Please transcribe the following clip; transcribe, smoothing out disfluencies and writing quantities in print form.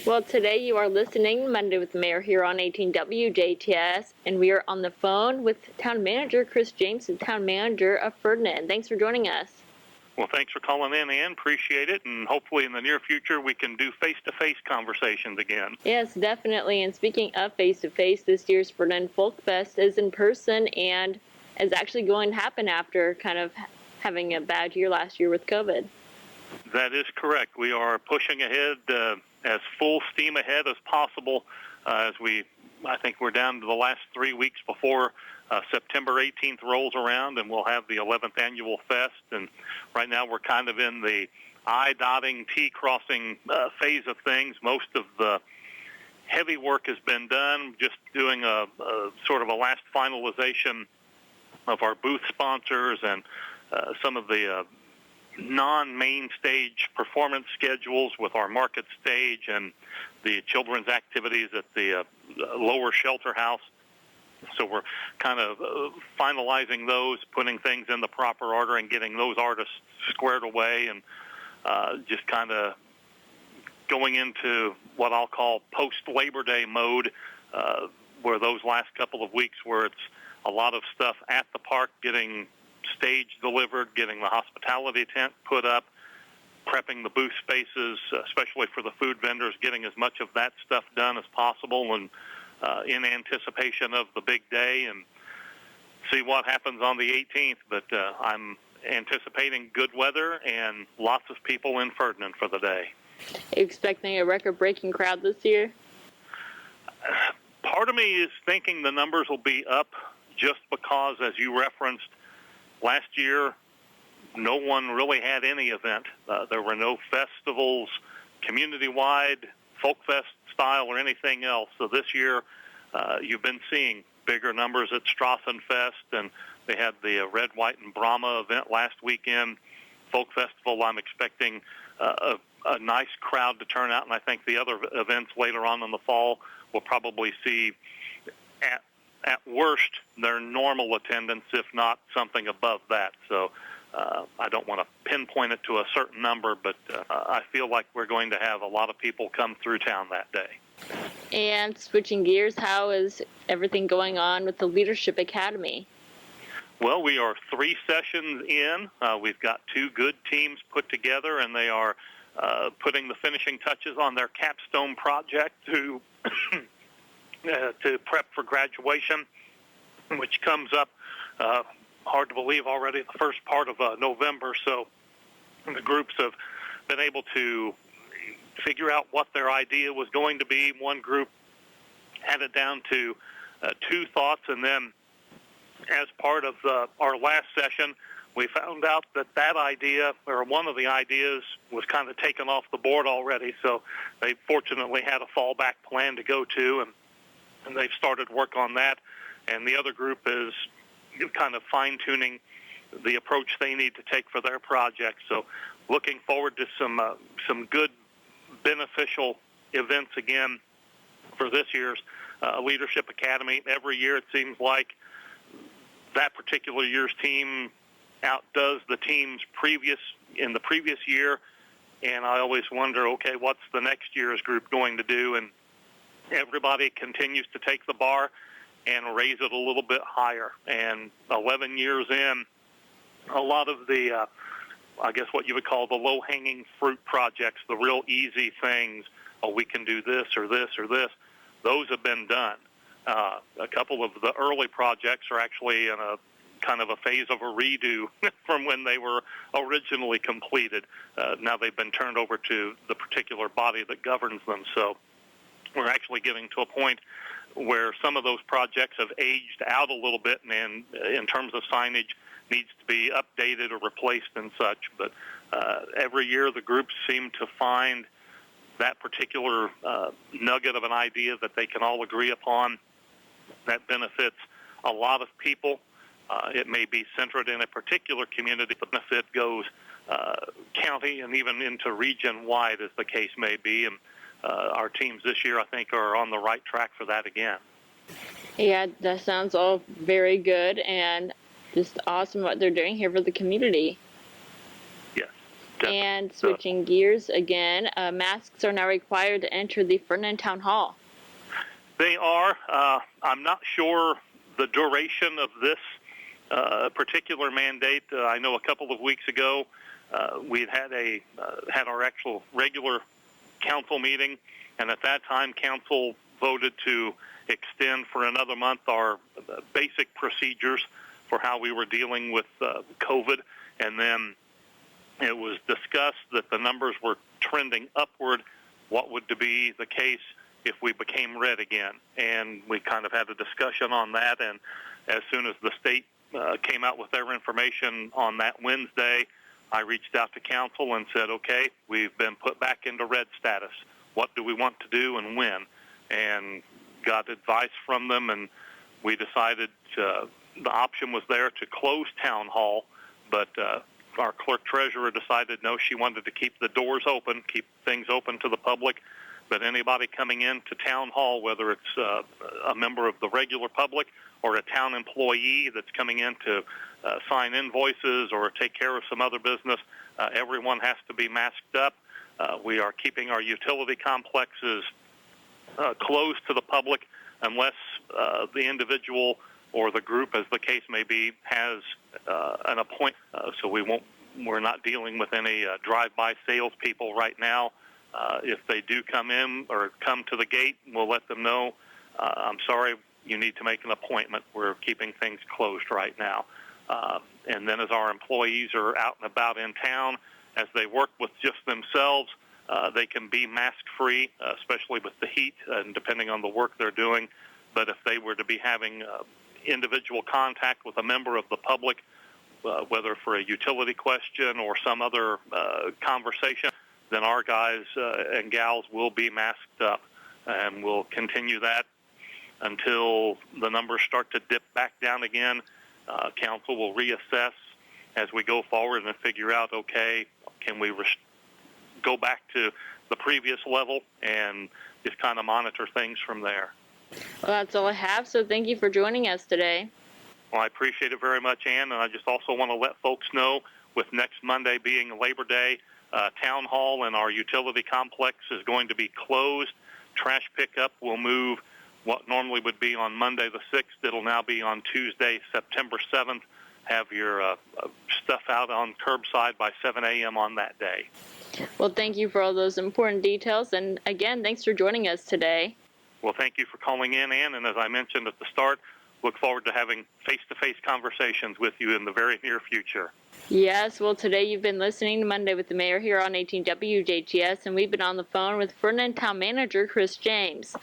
Well, today you are listening Monday with the Mayor here on 18 WJTS, and we are on the phone with Town Manager Chris James, the Town Manager of Ferdinand. Thanks for joining us. Well, thanks for calling in, Ann. Appreciate it, and hopefully in the near future we can do face-to-face conversations again. Yes, definitely. And speaking of face-to-face, this year's Ferdinand Folk Fest is in person and is actually going to happen after kind of having a bad year last year with COVID. That is correct. We are pushing ahead as full steam ahead as possible I think we're down to the last 3 weeks before September 18th rolls around, and we'll have the 11th annual fest. And right now we're kind of in the I-dotting, T-crossing phase of things. Most of the heavy work has been done, just doing a sort of a last finalization of our booth sponsors and some of the non-main stage performance schedules with our market stage and the children's activities at the lower shelter house. So we're kind of finalizing those, putting things in the proper order and getting those artists squared away, and just kind of going into what I'll call post-Labor Day mode, where those last couple of weeks where it's a lot of stuff at the park, getting stage delivered, getting the hospitality tent put up, prepping the booth spaces, especially for the food vendors, getting as much of that stuff done as possible, and in anticipation of the big day, and see what happens on the 18th. But I'm anticipating good weather and lots of people in Ferdinand for the day. Are you expecting a record-breaking crowd this year? Part of me is thinking the numbers will be up just because, as you referenced, last year no one really had any event. There were no festivals, community-wide, folk fest style, or anything else. So this year you've been seeing bigger numbers at Strassenfest, and they had the Red, White, and Brahma event last weekend. Folk Festival, I'm expecting a nice crowd to turn out, and I think the other events later on in the fall will probably see, at worst, their normal attendance, if not something above that. So I don't want to pinpoint it to a certain number, but I feel like we're going to have a lot of people come through town that day. And switching gears, how is everything going on with the Leadership Academy? Well, we are 3 sessions in. We've got 2 good teams put together, and they are putting the finishing touches on their capstone project to prep for graduation, which comes up, hard to believe, already the first part of November. So the groups have been able to figure out what their idea was going to be. One group had it down to 2 thoughts, and then as part of our last session, we found out that idea, or one of the ideas, was kind of taken off the board already. So they fortunately had a fallback plan to go to, and they've started work on that. And the other group is kind of fine-tuning the approach they need to take for their project. So looking forward to some good, beneficial events again for this year's Leadership Academy. Every year it seems like that particular year's team outdoes the teams in the previous year, and I always wonder, okay, what's the next year's group going to do? And everybody continues to take the bar and raise it a little bit higher. And 11 years in, a lot of the, I guess what you would call the low-hanging fruit projects, the real easy things, we can do this or this or this, those have been done. A couple of the early projects are actually in a kind of a phase of a redo from when they were originally completed. Now they've been turned over to the particular body that governs them. So we're actually getting to a point where some of those projects have aged out a little bit, and in terms of signage needs to be updated or replaced and such. But every year the groups seem to find that particular nugget of an idea that they can all agree upon that benefits a lot of people. It may be centered in a particular community. The benefit goes county and even into region-wide, as the case may be. And our teams this year, I think, are on the right track for that again. Yeah, that sounds all very good and just awesome what they're doing here for the community. Yes. And switching gears again, masks are now required to enter the Ferdinand Town Hall. They are. I'm not sure the duration of this particular mandate. I know a couple of weeks ago we had our actual regular council meeting, and at that time council voted to extend for another month our basic procedures for how we were dealing with COVID, and then it was discussed that the numbers were trending upward. What would be the case if we became red again? And we kind of had a discussion on that, and as soon as the state came out with their information on that Wednesday, I reached out to council and said, okay, we've been put back into red status. What do we want to do and when? And got advice from them, and we decided the option was there to close town hall, but our clerk treasurer decided no, she wanted to keep the doors open, keep things open to the public, but anybody coming into town hall, whether it's a member of the regular public or a town employee that's coming in to sign invoices or take care of some other business, everyone has to be masked up. We are keeping our utility complexes closed to the public unless the individual or the group, as the case may be, has an appointment. So we're not dealing with any drive-by salespeople right now. If they do come in or come to the gate, we'll let them know, I'm sorry, you need to make an appointment. We're keeping things closed right now. And then as our employees are out and about in town, as they work with just themselves, they can be mask-free, especially with the heat and depending on the work they're doing. But if they were to be having individual contact with a member of the public, whether for a utility question or some other conversation, then our guys and gals will be masked up, and we'll continue that until the numbers start to dip back down again. Council will reassess as we go forward and figure out, okay, can we go back to the previous level, and just kind of monitor things from there. Well, that's all I have, so thank you for joining us today. Well, I appreciate it very much, Ann, and I just also want to let folks know, with next Monday being Labor Day, Town Hall and our utility complex is going to be closed. Trash pickup will move what normally would be on Monday the 6th. It'll now be on Tuesday, September 7th. Have your stuff out on curbside by 7 a.m. on that day. Well, thank you for all those important details, and again, thanks for joining us today. Well, thank you for calling in, Ann, and as I mentioned at the start, look forward to having face-to-face conversations with you in the very near future. Yes, well, today you've been listening to Monday with the Mayor here on 18 WJTS, and we've been on the phone with Ferdinand Town Manager Chris James.